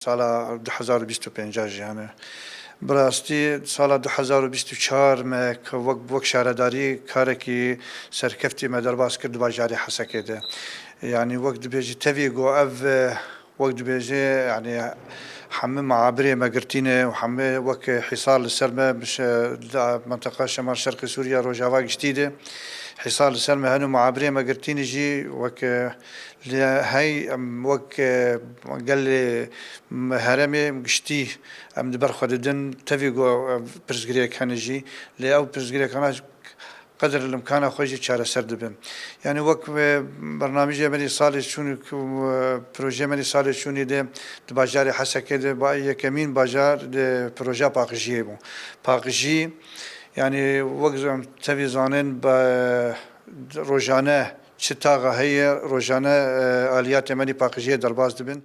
سالا 2025 يعني براستی سال 2024 ما وەک شارەداری کارێکی سەرکەفتی مە دەرباز کرد باژاری حەسەکێدا يعني وەک دبێژی تەوی گۆ ئەڤ وەک دبێژێ يعني حمى معابري مقرتينة وحمى وك حصار السلمى مش منطقة شمال شرق سوريا روجافا جديدة حصار السلمى هنو معابري مقرتينة جي وك هاي وك قال لي هرمي مشتي ام دبر خددن تفيقو برزقريا كان جي لي او برزقريا كان قدر الامكان خوجي شارع سرد بن يعني وقت برنامج مني صالح شوني بروجي مني صالح شوني ده باجاري حسا كده باي كمين باجار ده بروجا باقجي بو باقجي يعني وقت تبي زانين ب روجانه شتاغه هي روجانه اليات مني باقجي درباز دبن